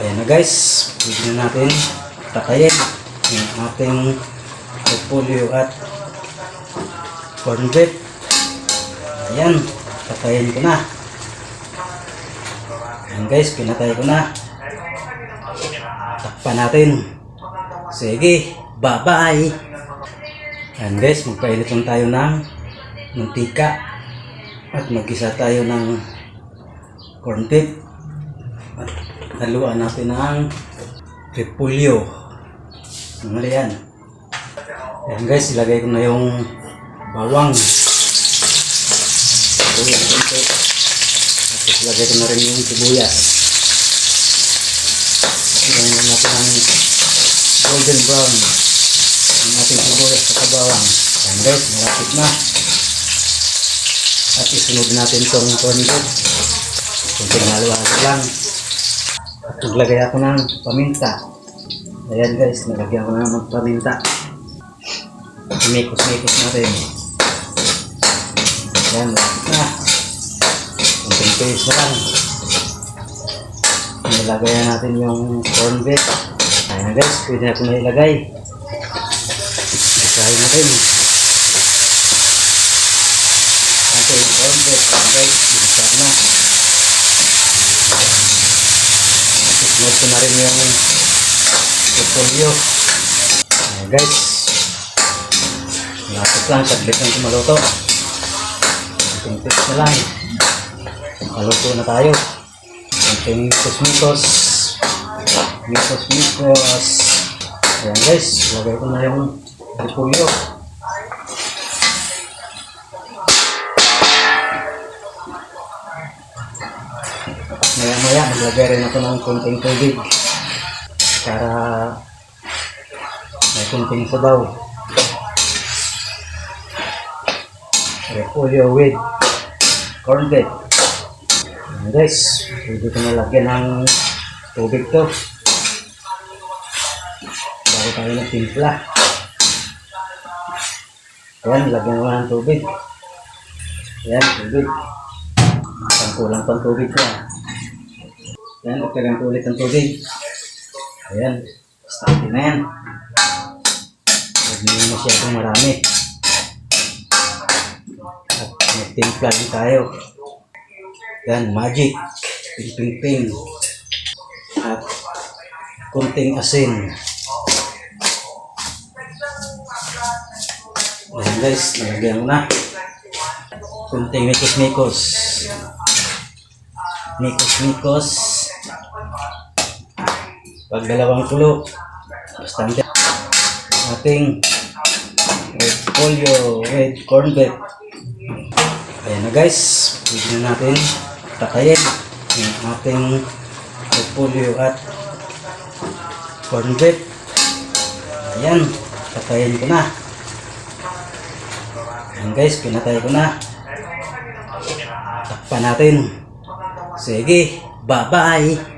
Ayan na guys, pwede na natin takayin yung ating repolyo at corn beef. Ayan, takayin ko na. Ayan guys, pinatay ko na. Takpan natin. Sige, bye-bye. Ayan guys, magpainit lang tayo ng mantika at mag-isa tayo ng corn beef at haluan natin ng repolyo. Ano yan? Ayan guys, ilagay ko na yung bawang. Tapos ilagay ko na rin yung sibuyas. Ilagay natin ang golden brown ang ating sibuyas at bawang. Ayan guys, malapit na. At isunod natin itong corn beef. Kunting halo-halo lang. At naglagay ako ng paminta. Ayan guys, nalagyan ko na ng paminta. Mikos-mikos natin. Ayan, malapit na. Kunting paste na lang. Nilagay natin yung corn beef. Ayan guys, pwede natin na ilagay. Isahin natin. Ito yung corn beef. Ayan guys, ilagay na. Isunod ko na rin yung repolyo. Ayan guys, malapit lang, saglit lang maluto. Kunting tips na lang, maluto na tayo. Kunting mikos-mikos. Ayan guys, lagay ko na yung repolyo. Maya-maya maglagay rin ako ng kunting tubig para may kunting sabaw. Repolyo with corn beef. Ayan guys, pwede ko na lagyan ng tubig to bago tayo nagtimpla. Ayan, lagyan ko ng tubig. Ayan, tubig. Kulang pang tubig ko. Ayan, lagyan ko ulit ng tubig. Ayan, basta ito na yan. Huwag nyo masyadong marami. At magtimpla din tayo. Ayan, magic. Ping-ping-ping. At kunting asin. Ayan guys, nalagyan ko na. Kunting mikos-mikos. Mikos-mikos. Pag dalawang kulo, basta ating repolyo with corn beef. Ayan na guys, pwede na natin takayin yung ating repolyo at corn beef. Ayan, takayin ko na. Ayan guys, pinatay ko na. Takpan natin. Sige, bye-bye.